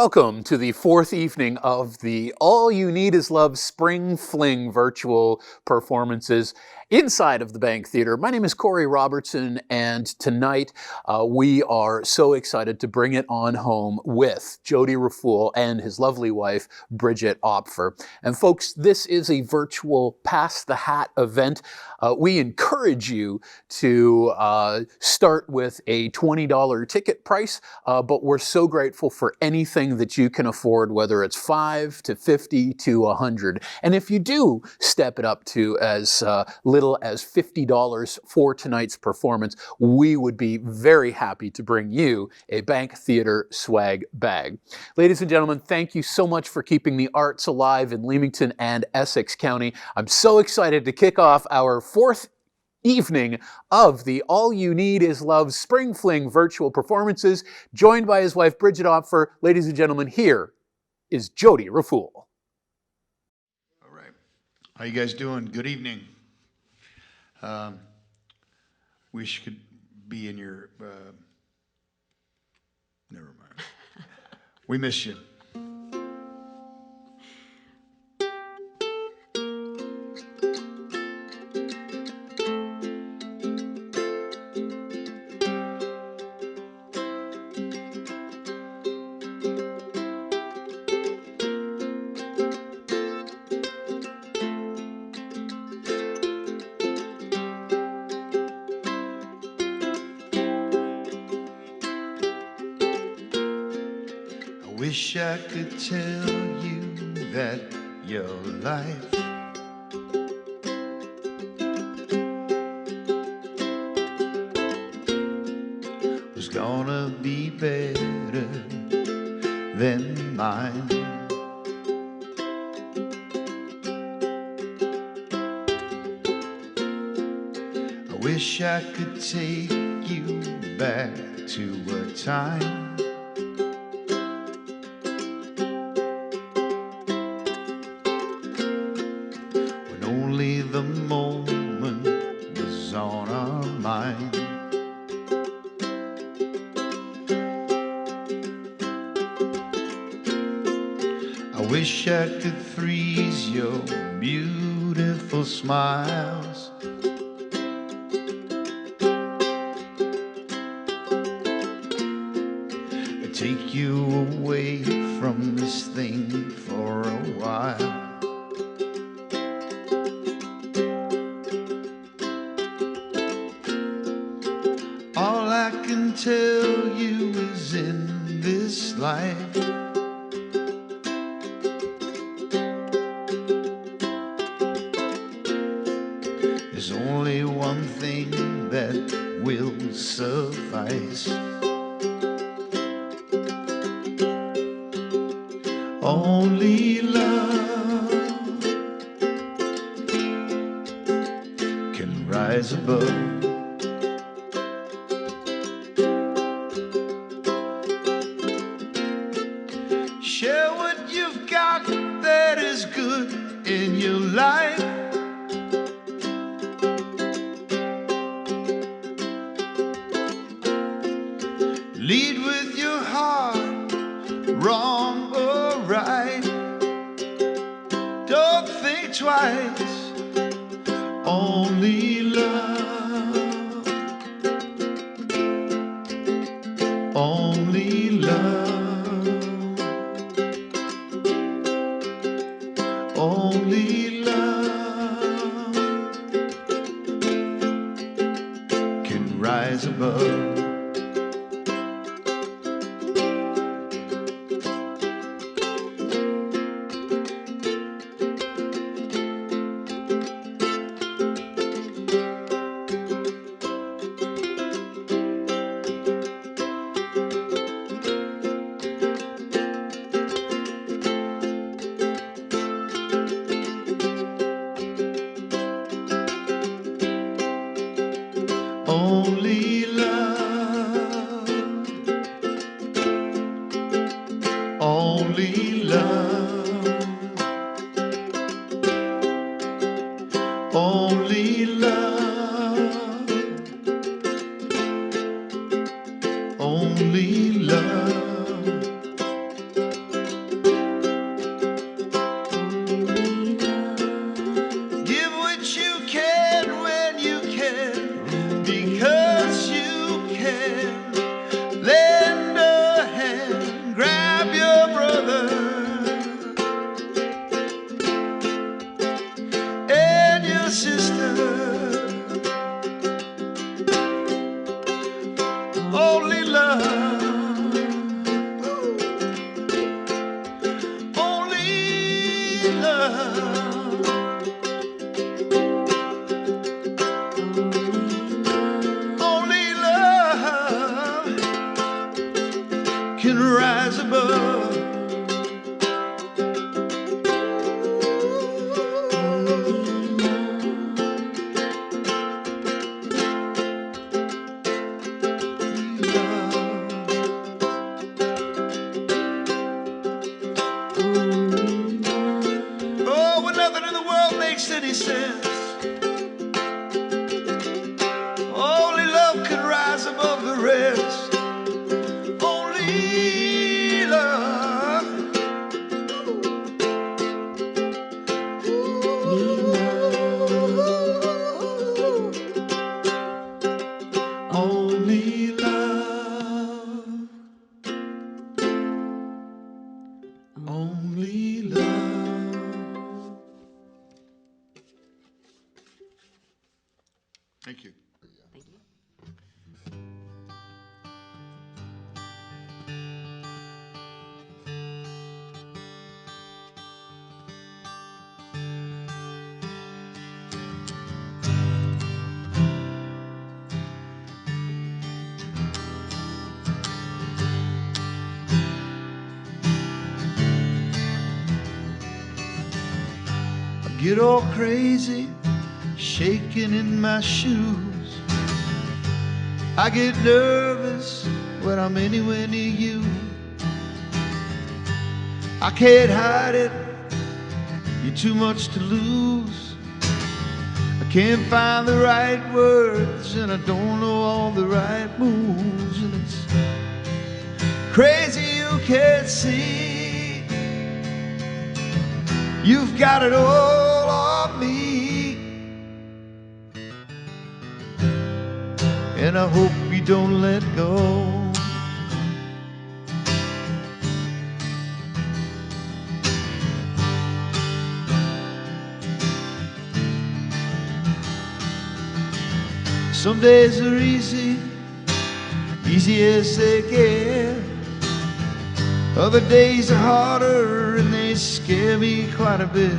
Welcome to the fourth evening of the All You Need Is Love Spring Fling virtual performances inside of the Bank Theater. My name is Corey Robertson, and tonight we are so excited to bring it on home with Jody Raffoul and his lovely wife, Bridget Opfer. And folks, this is a virtual Pass the Hat event. We encourage you to start with a $20 ticket price, but we're so grateful for anything that you can afford, whether it's $5 to $50 to $100. And if you do step it up to as little as $50 for tonight's performance, we would be very happy to bring you a Bank Theater swag bag. Ladies and gentlemen, thank you so much for keeping the arts alive in Leamington and Essex County. I'm so excited to kick off our fourth evening of the All You Need Is Love Spring Fling virtual performances, joined by his wife, Bridget Opfer. Ladies and gentlemen, here is Jody Raffoul. All right. How you guys doing? Good evening. Wish could be in your... never mind. We miss you. Wish I could tell you that your life was gonna be better than mine. I wish I could take you back to a time only the moment was on our mind. I wish I could freeze your beautiful smiles, and take you away from this thing for a while. All I can tell you is in this life, there's only one thing that will suffice. Only love can rise above. Share what you've got that is good in your life. Lead with your heart, wrong or right. Don't think twice, only love, only love. Only love can rise above. Only love, only love, only love, only love, can rise above. Oh, when nothing in the world makes any sense, only love can rise above the rest. Only love. Only love. Only love. Thank you. Thank you. I get all crazy, shaking in my shoes. I get nervous when I'm anywhere near you. I can't hide it, you're too much to lose. I can't find the right words and I don't know all the right moves. And it's crazy you can't see. You've got it all on me. And I hope you don't let go. Some days are easy, easy as they get. Other days are harder and they scare me quite a bit.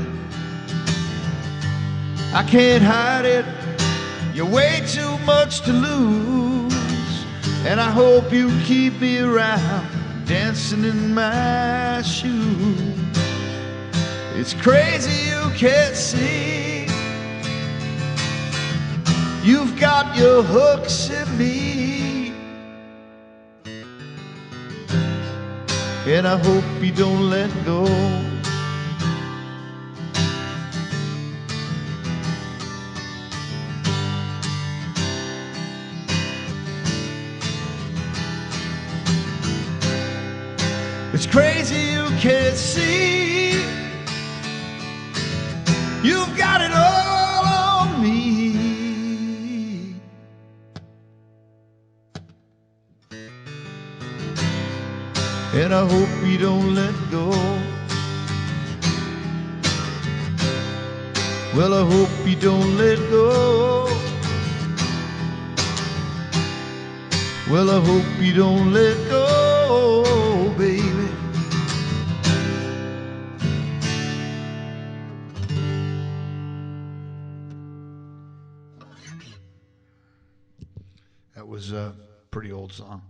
I can't hide it, you're way too much to lose. And I hope you keep me around, dancing in my shoes. It's crazy you can't see. You've got your hooks in me. And I hope you don't let go. It's crazy you can't see. You've got it all on me. And I hope you don't let go. Well, I hope you don't let go. Well, I hope you don't let go, baby. That was a pretty old song.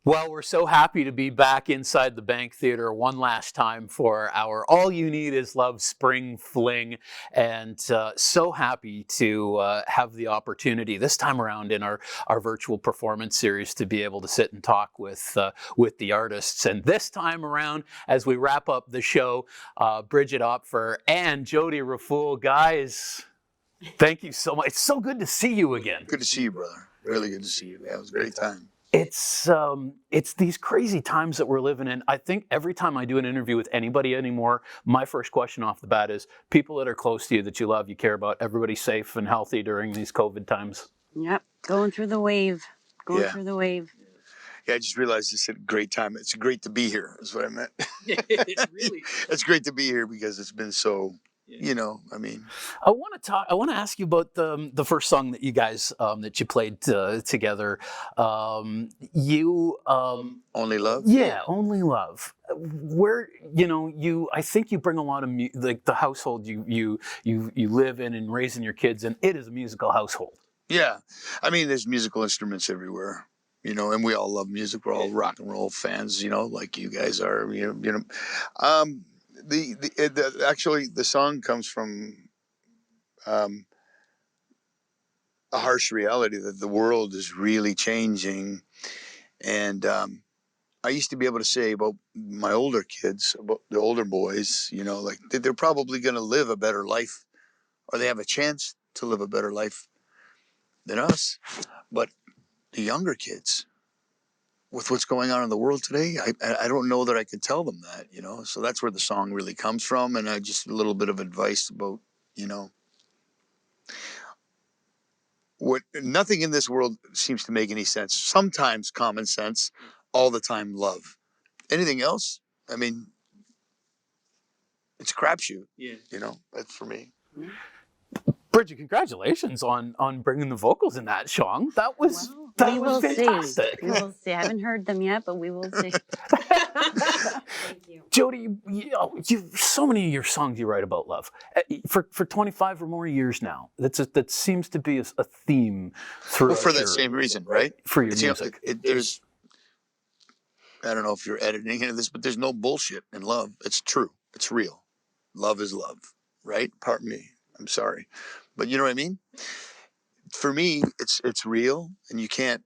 Well, we're so happy to be back inside the Bank Theater one last time for our All You Need Is Love Spring Fling, and so happy to have the opportunity this time around in our virtual performance series to be able to sit and talk with the artists. And this time around, as we wrap up the show, Bridget Opfer and Jody Raffoul, guys, thank you so much. It's so good to see you again. Good to see you, brother. Really good to see you. Yeah, it was a great time. It's these crazy times that we're living in. I think every time I do an interview with anybody anymore, my first question off the bat is people that are close to you, that you love, you care about, everybody safe and healthy during these COVID times. Yep, going through the wave. Yeah. Through the wave. Yeah, I just realized it's a great time. It's great to be here, is what I meant. It's really. It's great to be here because it's been so, you know, I mean. I want to ask you about the first song that you guys that you played together. Only Love? Yeah, Only Love. Where I think you bring a lot of like the household you live in and raising your kids in. It is a musical household. Yeah, I mean, there's musical instruments everywhere. you know, and we all love music. We're all rock and roll fans, you know, like you guys are. Actually the song comes from a harsh reality that the world is really changing, and I used to be able to say about my older kids, about the older boys, you know, like they're probably going to live a better life, or they have a chance to live a better life than us. But the younger kids, with what's going on in the world today, I don't know that I could tell them that, you know. So that's where the song really comes from, and I just a little bit of advice about, you know, what nothing in this world seems to make any sense. Sometimes common sense, all the time love. Anything else, I mean, it's a crapshoot. Yeah, you know, that's for me. Bridget, congratulations on bringing the vocals in that song. That was we will fantastic. See. We will see. I haven't heard them yet, but we will see. Thank you. Jody, you so many of your songs you write about love. For 25 or more years now. That seems to be a theme through. Well, for that same reason, right? For your music. There's, I don't know if you're editing into this, but there's no bullshit in love. It's true. It's real. Love is love, right? Pardon me. I'm sorry. But you know what I mean? For me, it's real, and you can't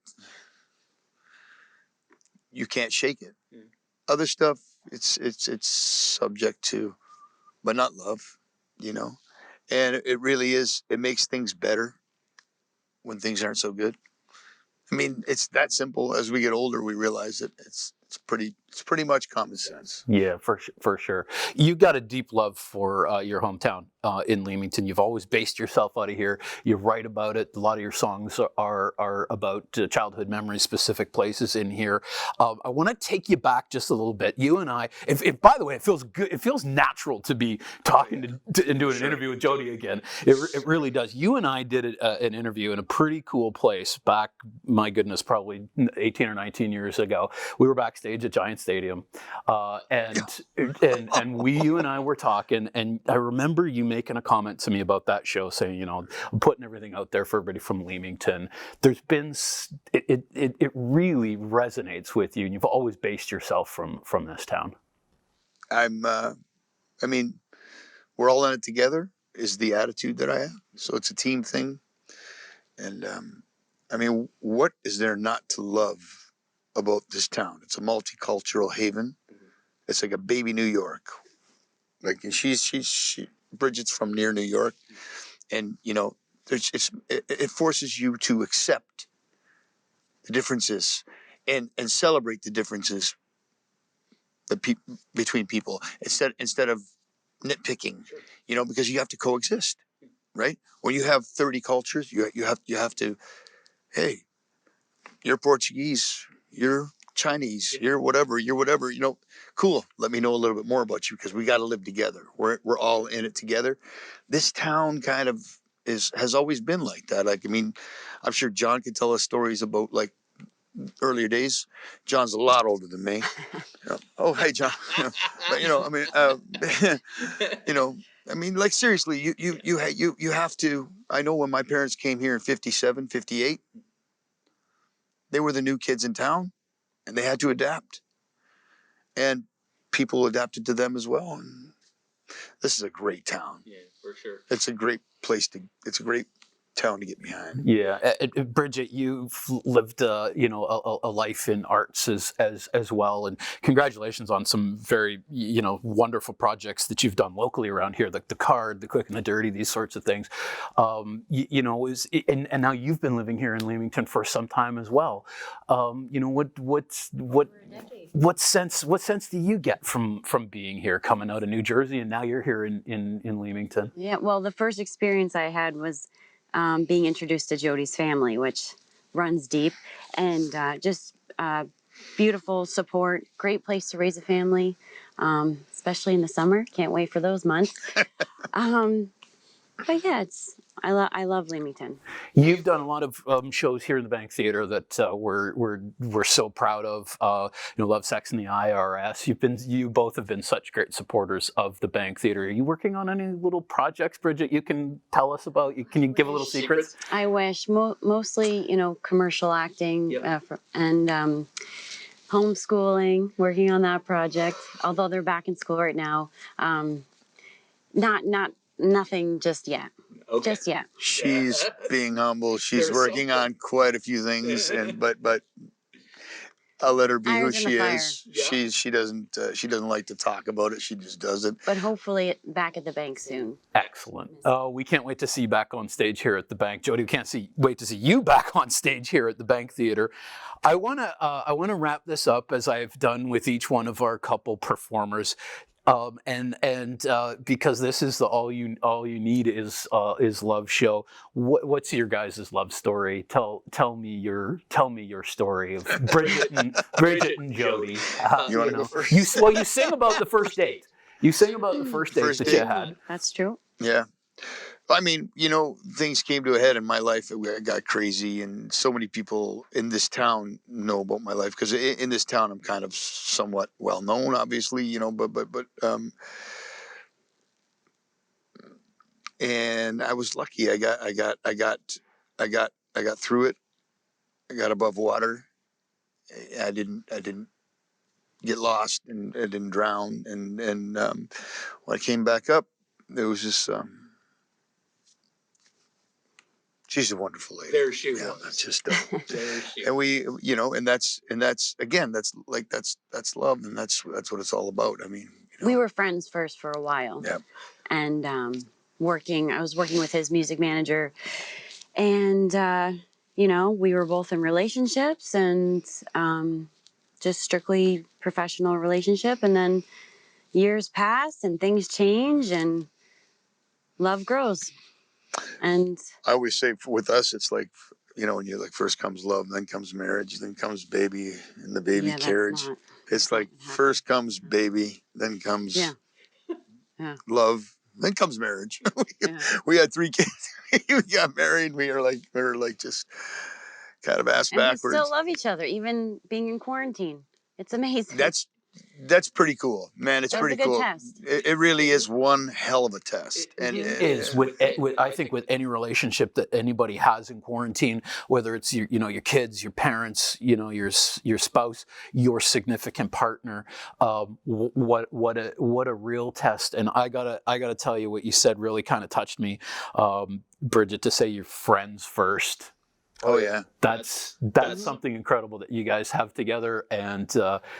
shake it. Yeah. Other stuff, it's subject to, but not love, you know. And it really is. It makes things better when things aren't so good. I mean, it's that simple. As we get older, we realize that it's pretty much common sense. Yeah, for sure. You got a deep love for your hometown in Leamington. You've always based yourself out of here. You write about it. A lot of your songs are about childhood memories, specific places in here. I want to take you back just a little bit. You and I, if by the way, it feels good. It feels natural to be talking and doing an interview with Jody again. It really does. You and I did an interview in a pretty cool place back, my goodness, probably 18 or 19 years ago. We were backstage at Giant Stadium, and you and I were talking, and I remember you making a comment to me about that show, saying, you know, I'm putting everything out there for everybody from Leamington. There's been it really resonates with you, and you've always based yourself from this town. I mean, we're all in it together is the attitude that I have. So it's a team thing, and I mean, what is there not to love about this town? It's a multicultural haven. It's like a baby New York. Like, and Bridget's from near New York, and you know, it forces you to accept the differences and celebrate the differences between people instead of nitpicking. Sure. You know, because you have to coexist, right? When you have 30 cultures, you have to. Hey, you're Portuguese. You're Chinese, you're whatever, you know, cool. Let me know a little bit more about you because we got to live together. We're all in it together. This town kind of has always been like that. Like, I mean, I'm sure John could tell us stories about like earlier days. John's a lot older than me. You know, oh, hey, John. But you know, I mean, you know, I mean, like seriously, you have to. I know when my parents came here in 57, 58, they were the new kids in town. And they had to adapt. And people adapted to them as well. And this is a great town. Yeah, for sure. It's a great town to get behind. Yeah, Bridget, you've lived, you know, a life in arts as well, and congratulations on some very, you know, wonderful projects that you've done locally around here, like the Card, the Quick and the Dirty, these sorts of things. You know, and now you've been living here in Leamington for some time as well. You know, what sense do you get from being here, coming out of New Jersey, and now you're here in Leamington? Yeah, well, the first experience I had was being introduced to Jody's family, which runs deep, and just beautiful support, great place to raise a family, especially in the summer. Can't wait for those months. But yeah, I love Leamington. You've done a lot of shows here in the Bank Theater that we're so proud of. Love, Sex, and the IRS. You both have been such great supporters of the Bank Theater. Are you working on any little projects, Bridget? You can tell us about. Can you give a little secrets? I wish mostly commercial acting. Yep. And homeschooling. Working on that project. Although they're back in school right now. Nothing just yet. Okay. Just yet. She's being humble. She's working on quite a few things, but I'll let her be who she is. Yeah. She doesn't like to talk about it. She just does it. But hopefully back at the bank soon. Excellent. We can't wait to see you back on stage here at the Bank. Jody, we can't wait to see you back on stage here at the Bank Theater. I wanna wrap this up as I've done with each one of our couple performers. Because this is the all you need is love show. What's your guys' love story? Tell me your story of Bridget and Jody. You want to go first? You sing about the first date. You sing about the first date that you had. That's true. Yeah. I mean, things came to a head in my life. It got crazy, and so many people in this town know about my life because in this town I'm kind of somewhat well known, obviously, and I was lucky. I got through it. I got above water. I didn't get lost, and I didn't drown. And when I came back up, there was this. She's a wonderful lady. There she was. That's just, and we, and that's love, and that's what it's all about. I mean, we were friends first for a while. Yeah. And I was working with his music manager, and we were both in relationships, and just strictly professional relationship. And then years pass, and things change, and love grows. And I always say with us, it's like, when you're like, first comes love, then comes marriage, then comes baby and the baby carriage. It's like first comes baby, then comes love, then comes marriage. We had 3 kids. We got married. We were like just kind of ass backwards. We still love each other, even being in quarantine. It's amazing. That's pretty cool, man. It's pretty cool. Test. It really is one hell of a test. It is I think with any relationship that anybody has in quarantine, whether it's your kids, your parents, your spouse, your significant partner, what a real test. And I gotta tell you, what you said really kind of touched me, Bridget, to say you're friends first. Oh yeah, that's something incredible that you guys have together, and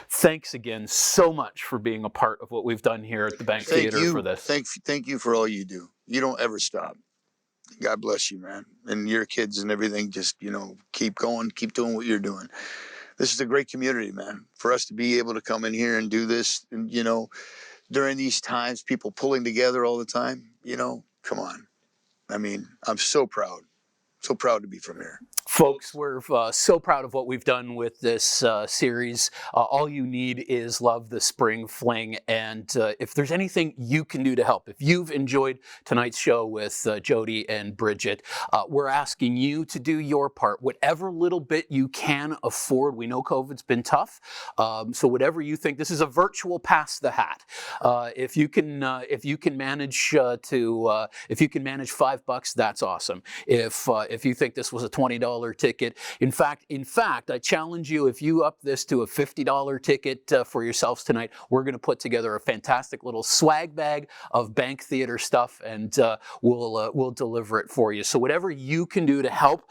thanks again so much for being a part of what we've done here at the Bank Theater for this. Thank you for all you do. You don't ever stop. God bless you, man, and your kids and everything. Just keep going, keep doing what you're doing. This is a great community, man. For us to be able to come in here and do this, and during these times, people pulling together all the time. Come on. I mean, I'm so proud. So proud to be from here. Folks, we're so proud of what we've done with this series. All you need is love, the spring fling. And if there's anything you can do to help, if you've enjoyed tonight's show with Jody and Bridget, we're asking you to do your part, whatever little bit you can afford. We know COVID's been tough, so whatever you think. This is a virtual pass the hat. If you can manage $5, that's awesome. If you think this was a $20 ticket, in fact, I challenge you, if you up this to a $50 ticket for yourselves tonight, we're going to put together a fantastic little swag bag of Bank Theater stuff, and we'll deliver it for you. So whatever you can do to help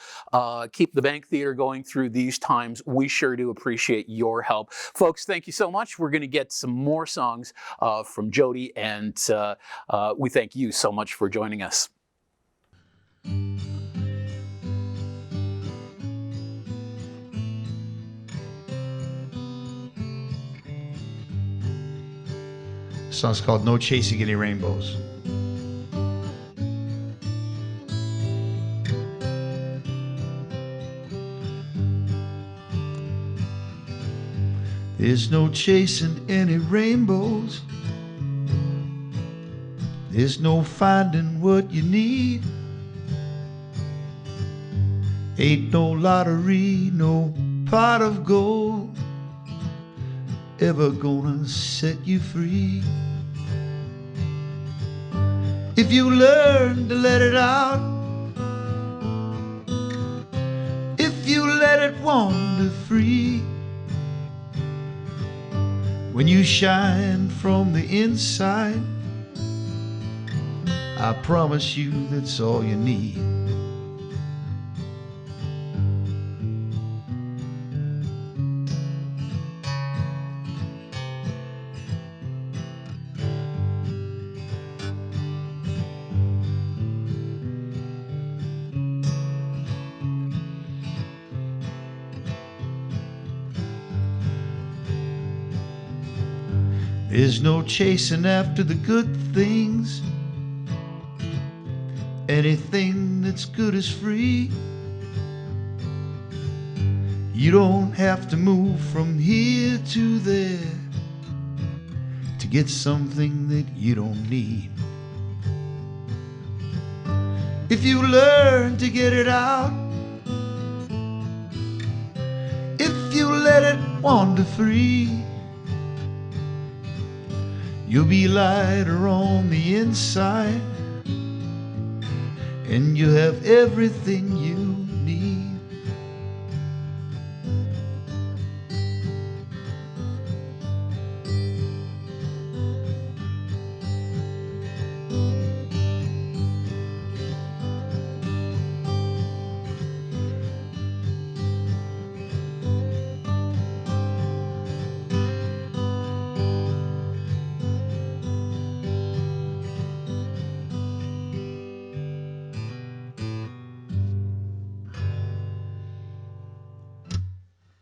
keep the Bank Theater going through these times, we sure do appreciate your help. Folks, thank you so much. We're going to get some more songs from Jody, and we thank you so much for joining us. The song's called No Chasing Any Rainbows. There's no chasing any rainbows. There's no finding what you need. Ain't no lottery, no pot of gold ever gonna set you free. If you learn to let it out, if you let it wander free, when you shine from the inside, I promise you that's all you need. There's no chasing after the good things. Anything that's good is free. You don't have to move from here to there to get something that you don't need. If you learn to get it out, if you let it wander free, you'll be lighter on the inside, and you have everything you need.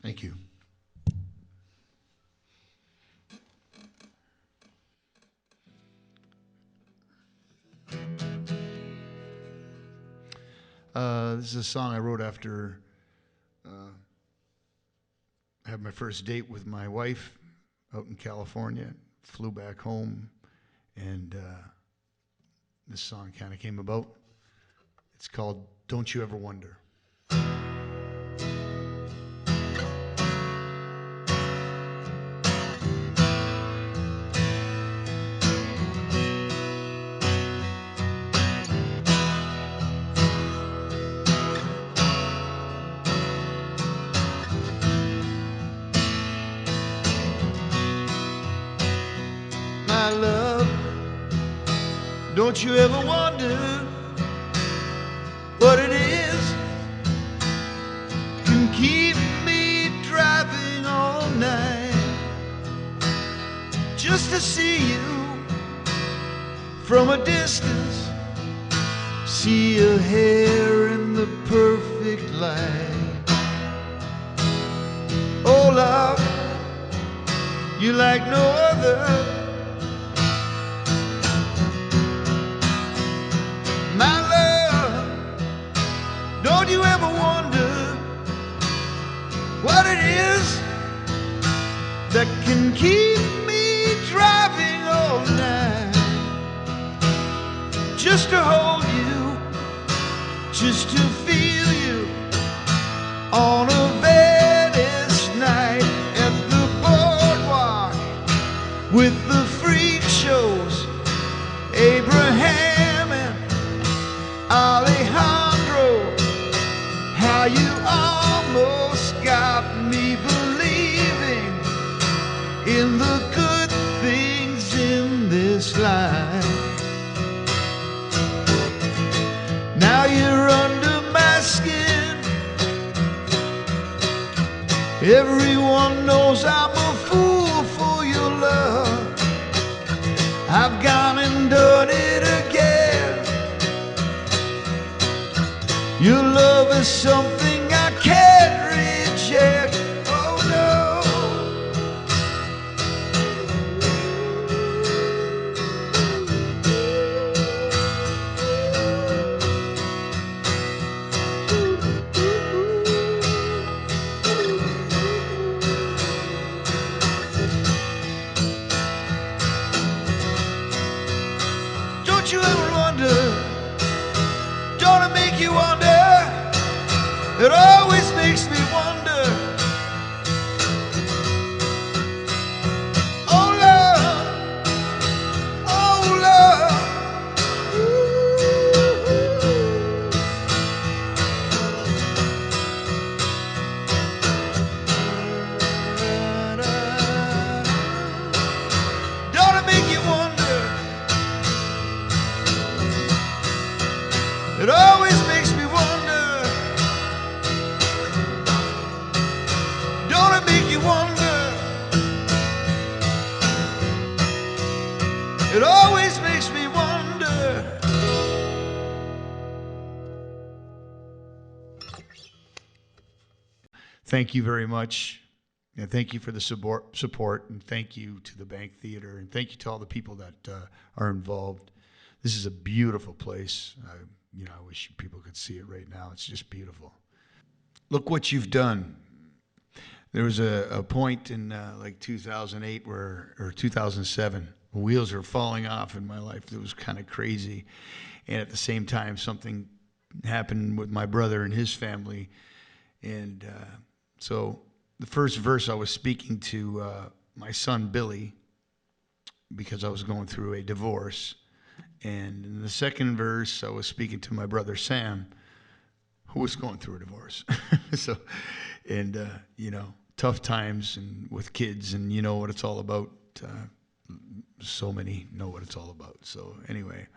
Thank you. This is a song I wrote after I had my first date with my wife out in California. Flew back home, and this song kind of came about. It's called Don't You Ever Wonder. My love, don't you ever wonder what it is can keep me driving all night just to see you from a distance, see your hair in the perfect light. Oh love, you like no other. My love, don't you ever wonder what it is that can keep me driving all night just to hold you, just to feel you on a Venice night at the boardwalk with the freak shows, Abraham and Alejandro. How you almost got me believing in the good things in this life. Now you're under my skin. Everyone knows I'm a fool for your love. I've gone and done it again. Your love is something I can't reject. Oh no. Don't you ever wonder, don't it make you wonder It always makes me wonder. Oh love, oh love. Don't it make you wonder? It always makes me wonder. Don't it make you wonder? It always makes me wonder. Thank you very much. And thank you for the support, and thank you to the Bank Theater, and thank you to all the people that are involved. This is a beautiful place. I wish people could see it right now. It's just beautiful. Look what you've done. There was a point in like 2008 or 2007, wheels are falling off in my life. It was kind of crazy. And at the same time, something happened with my brother and his family. And so the first verse I was speaking to my son, Billy, because I was going through a divorce. And in the second verse, I was speaking to my brother, Sam, who was going through a divorce. So, and, tough times and with kids, and you know what it's all about. So many know what it's all about. So anyway,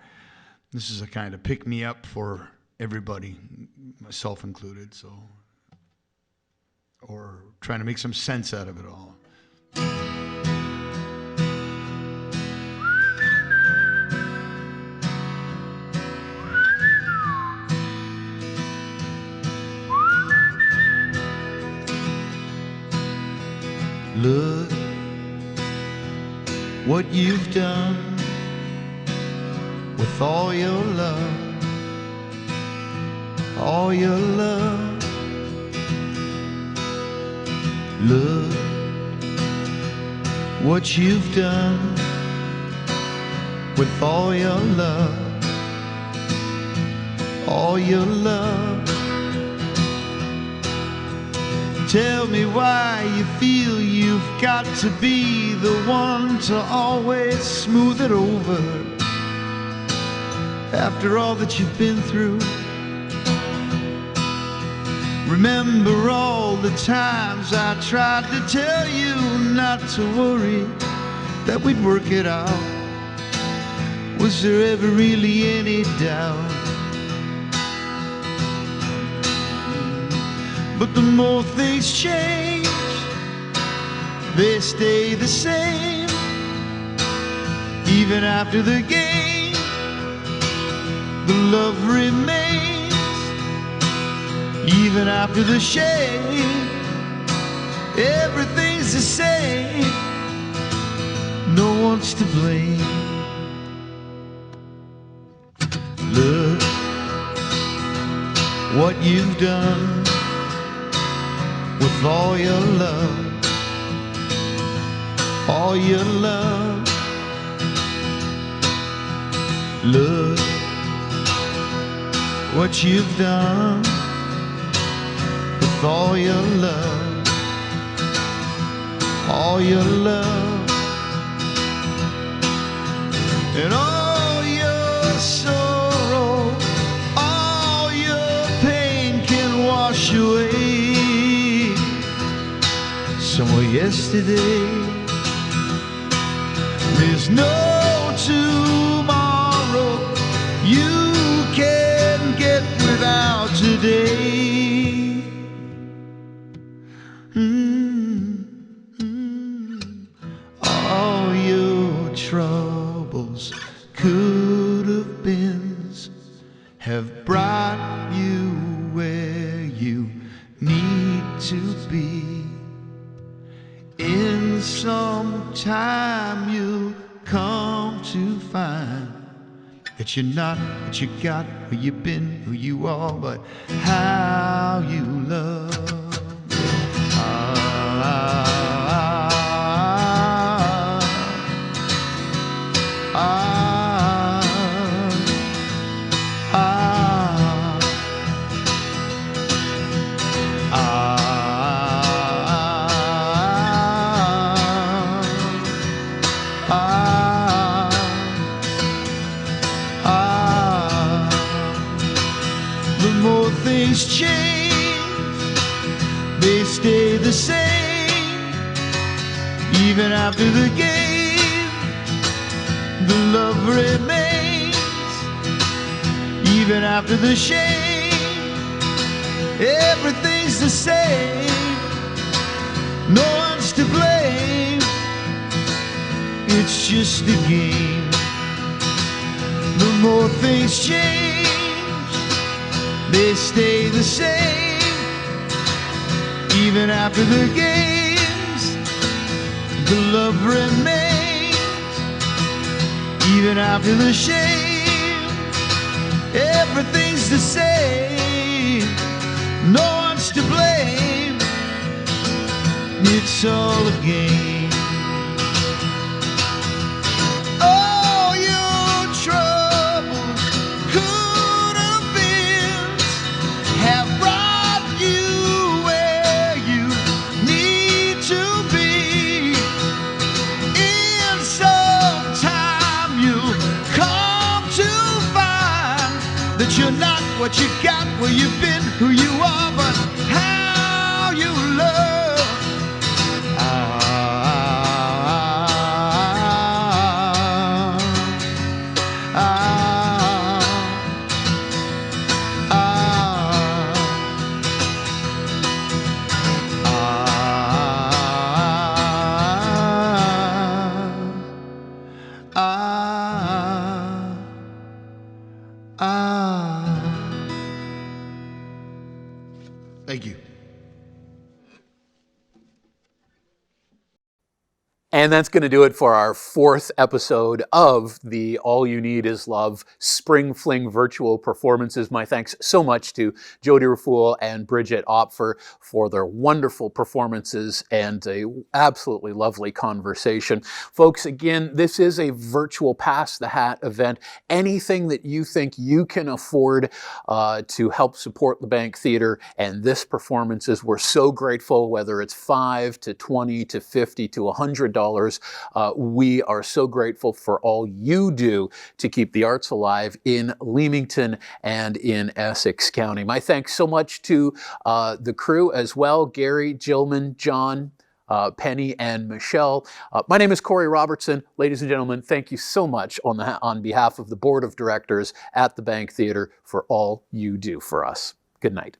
this is a kind of pick me up for everybody, myself included. So, or trying to make some sense out of it all. Look what you've done with all your love, all your love. Look what you've done with all your love, all your love. Tell me why you feel you've got to be the one to always smooth it over after all that you've been through. Remember all the times I tried to tell you not to worry, that we'd work it out. Was there ever really any doubt? But the more things change, they stay the same. Even after the game, the love remains. Even after the shame, everything's the same. No one's to blame. Look what you've done with all your love, all your love. Look what you've done with all your love, all your love, and all your sorrow, all your pain can wash away. Somewhere yesterday, there's no tomorrow you can get without today. All your troubles could have been have brought you where you need to be. In some time you'll come to find that you're not what you got, who you've been, who you are, but how you love. things change, they stay the same. Even after the game, the love remains. Even after the shame, everything's the same. No one's to blame. It's just a game. The more things change, they stay the same. Even after the games, the love remains. Even after the shame, everything's the same. No one's to blame. It's all a game. Oh, your troubles could have been, have brought you where you need to be. In some time you'll come to find that you're not what you got, where you've been, who you are, but how you love. Thank you. And that's going to do it for our 4th episode of the All You Need Is Love Spring Fling virtual performances. My thanks so much to Jody Raffoul and Bridget Opfer for their wonderful performances and a absolutely lovely conversation. Folks, again, this is a virtual Pass the Hat event. Anything that you think you can afford to help support the Bank Theater and this performances, we're so grateful, whether it's $5 to $20 to $50 to $100. We are so grateful for all you do to keep the arts alive in Leamington and in Essex County. My thanks so much to the crew as well, Gary, Jillman, John, Penny, and Michelle. My name is Corey Robertson. Ladies and gentlemen, thank you so much on behalf of the Board of Directors at the Bank Theater for all you do for us. Good night.